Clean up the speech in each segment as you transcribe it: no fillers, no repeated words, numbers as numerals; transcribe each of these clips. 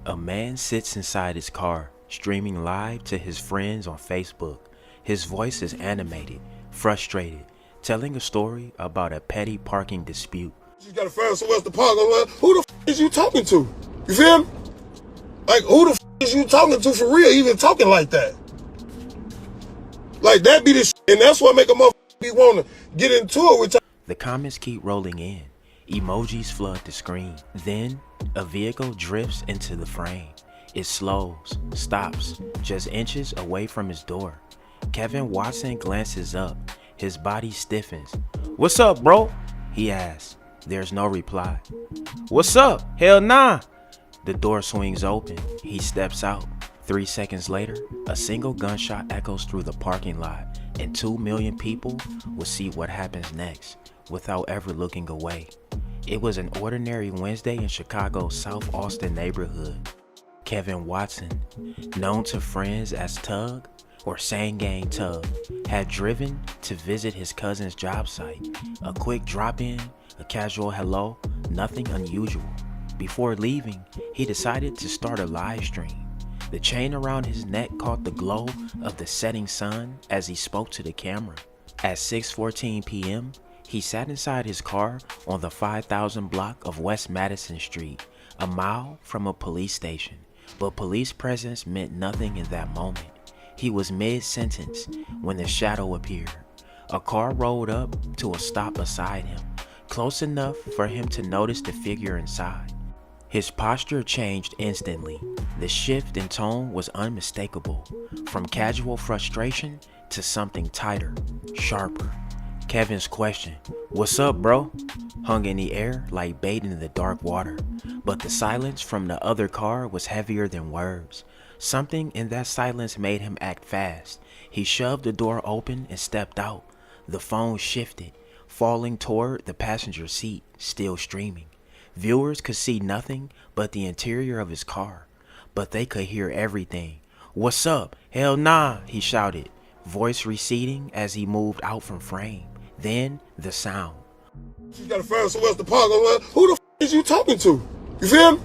A man sits inside his car, streaming live to his friends on Facebook. His voice is animated, frustrated, telling a story about a petty parking dispute. You gotta find somewhere else to park. Who the is you talking to? You feel me? Like, who the is you talking to for real, even talking like that? Like, that be the and that's what make a motherfucker be wanting to get into it with. The comments keep rolling in. Emojis flood the screen. Then, a vehicle drifts into the frame. It slows, stops, just inches away from his door. Kevin Watson glances up. His body stiffens. "What's up, bro?" he asks. There's no reply. "What's up? Hell nah." The door swings open. He steps out. 3 seconds later, a single gunshot echoes through the parking lot, and 2 million people will see what happens next without ever looking away. It was an ordinary Wednesday in Chicago's South Austin neighborhood. Kevin Watson, known to friends as Tug or Sane Gang Tug, had driven to visit his cousin's job site. A quick drop-in, a casual hello, nothing unusual. Before leaving, he decided to start a live stream. The chain around his neck caught the glow of the setting sun as he spoke to the camera. At 6:14 p.m., he sat inside his car on the 5000 block of West Madison Street, a mile from a police station. But police presence meant nothing in that moment. He was mid-sentence when the shadow appeared. A car rolled up to a stop beside him, close enough for him to notice the figure inside. His posture changed instantly. The shift in tone was unmistakable, from casual frustration to something tighter, sharper. Kevin's question, "What's up, bro?" hung in the air like bait in the dark water, but the silence from the other car was heavier than words. Something in that silence made him act fast. He shoved the door open and stepped out. The phone shifted, falling toward the passenger seat, still streaming. Viewers could see nothing but the interior of his car, but they could hear everything. "What's up? Hell nah," he shouted, voice receding as he moved out from frame. Then the sound. You gotta find somewhere else to park. Who the is you talking to? You feel me?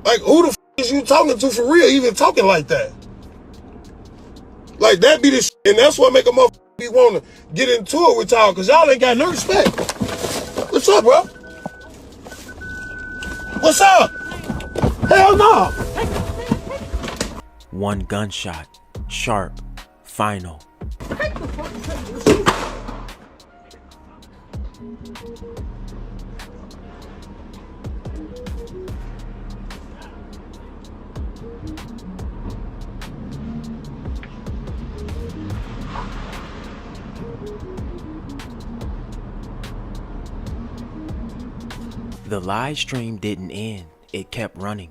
Like, who the is you talking to for real, even talking like that? Like, that be the and that's what make a motherfucker be wanting to get into it with y'all, cause y'all ain't got no respect. What's up, bro? What's up? Hell no! One gunshot, sharp, final. The live stream didn't end, it kept running,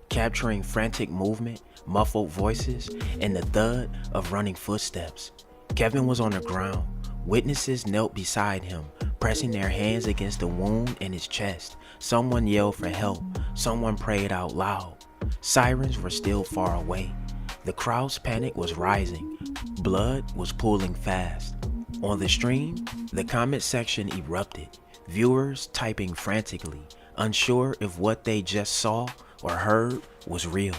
capturing frantic movement, muffled voices, and the thud of running footsteps. Kevin was on the ground. Witnesses knelt beside him, pressing their hands against the wound in his chest. Someone yelled for help, someone prayed out loud. Sirens were still far away. The crowd's panic was rising. Blood was pooling fast. On the stream, the comment section erupted. Viewers typing frantically, unsure if what they just saw or heard was real.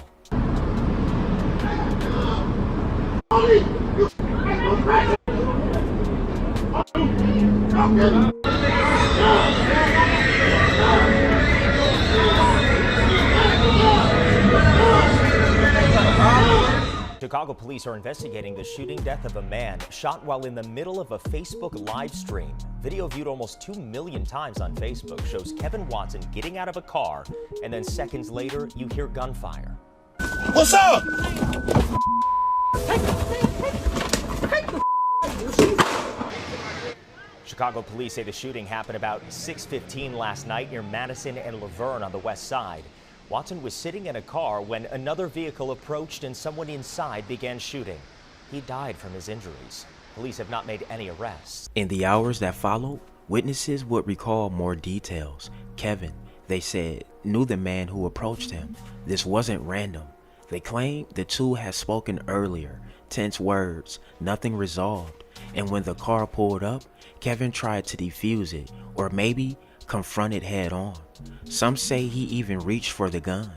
Chicago police are investigating the shooting death of a man shot while in the middle of a Facebook live stream. Video viewed almost 2 million times on Facebook shows Kevin Watson getting out of a car, and then seconds later, you hear gunfire. What's up? Chicago police say the shooting happened about 6:15 last night near Madison and Laverne on the west side. Watson was sitting in a car when another vehicle approached and someone inside began shooting. He died from his injuries. Police have not made any arrests. In the hours that followed, witnesses would recall more details. Kevin, they said, knew the man who approached him. This wasn't random. They claimed the two had spoken earlier, tense words, nothing resolved. And when the car pulled up, Kevin tried to defuse it, or maybe confront it head on. Some say he even reached for the gun.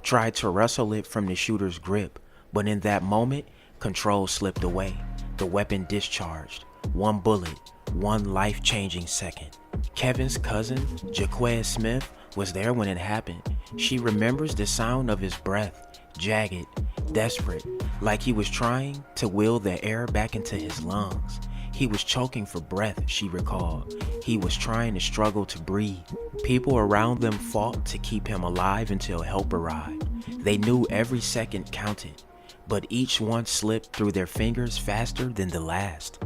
tried to wrestle it from the shooter's grip, but in that moment, control slipped away. The weapon discharged. One bullet, one life-changing second. Kevin's cousin, Jaquez Smith, was there when it happened. She remembers the sound of his breath, jagged, desperate, like he was trying to will the air back into his lungs. He was choking for breath, she recalled. He was trying to struggle to breathe. People around them fought to keep him alive until help arrived. They knew every second counted, but each one slipped through their fingers faster than the last.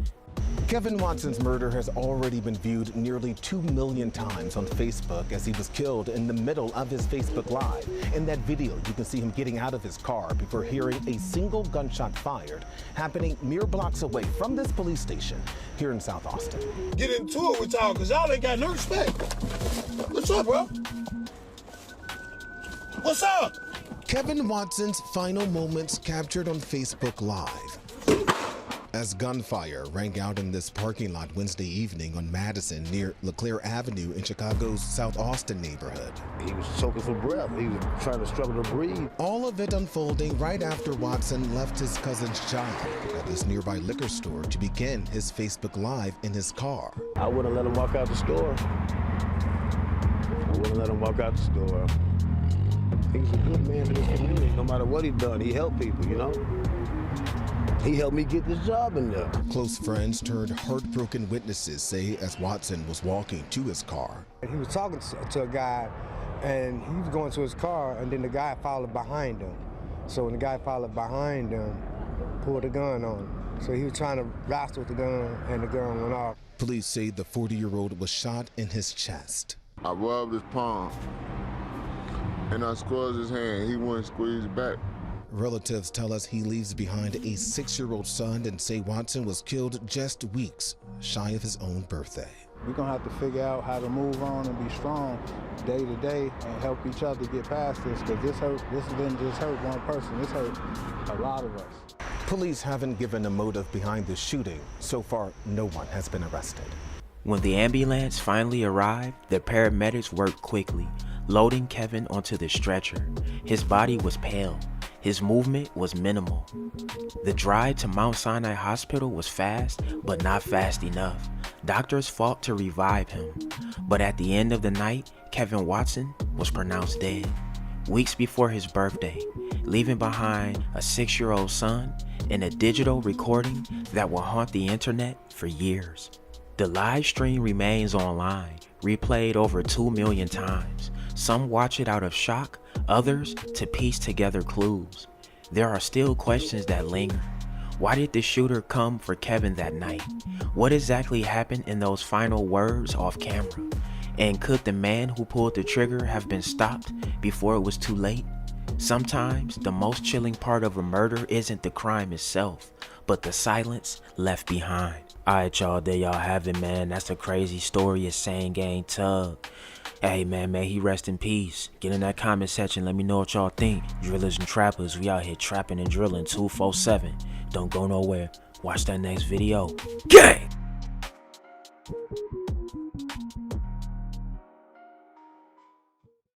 Kevin Watson's murder has already been viewed nearly 2 million times on Facebook as he was killed in the middle of his Facebook Live. In that video, you can see him getting out of his car before hearing a single gunshot fired, happening mere blocks away from this police station here in South Austin. Get into it with y'all, because y'all ain't got no respect. What's up, bro? What's up? Kevin Watson's final moments captured on Facebook Live as gunfire rang out in this parking lot Wednesday evening on Madison near LeClaire Avenue in Chicago's South Austin neighborhood. He was choking for breath. He was trying to struggle to breathe. All of it unfolding right after Watson left his cousin's job at this nearby liquor store to begin his Facebook Live in his car. I wouldn't let him walk out the store. I wouldn't let him walk out the store. He's a good man to this community. No matter what he done, he helped people, you know? He helped me get this job in there. Close friends turned heartbroken witnesses say as Watson was walking to his car. He was talking to a guy, and he was going to his car, and then the guy followed behind him. So when the guy followed behind him, pulled a gun on him. So he was trying to wrestle with the gun, and the gun went off. Police say the 40-year-old was shot in his chest. I rubbed his palm, and I squeezed his hand. He wouldn't squeeze back. Relatives tell us he leaves behind a 6-year-old son and say Watson was killed just weeks shy of his own birthday. We're gonna have to figure out how to move on and be strong day to day and help each other get past this, because this didn't just hurt one person, this hurt a lot of us. Police haven't given a motive behind the shooting. So far, no one has been arrested. When the ambulance finally arrived, the paramedics worked quickly, loading Kevin onto the stretcher. His body was pale. His movement was minimal. The drive to Mount Sinai Hospital was fast, but not fast enough. Doctors fought to revive him, but at the end of the night, Kevin Watson was pronounced dead. Weeks before his birthday, leaving behind a 6-year-old son and a digital recording that will haunt the internet for years. The live stream remains online, replayed over 2 million times. Some watch it out of shock, others to piece together clues. There are still questions that linger. Why did the shooter come for Kevin that night? What exactly happened in those final words off camera? And could the man who pulled the trigger have been stopped before it was too late? Sometimes the most chilling part of a murder isn't the crime itself, but the silence left behind. Alright y'all, there y'all have it, man. That's a crazy story of Sane Gang Tug. Hey man, may he rest in peace. Get in that comment section, let me know what y'all think. Drillers and trappers, we out here trapping and drilling 247. Don't go nowhere. Watch that next video. Gang!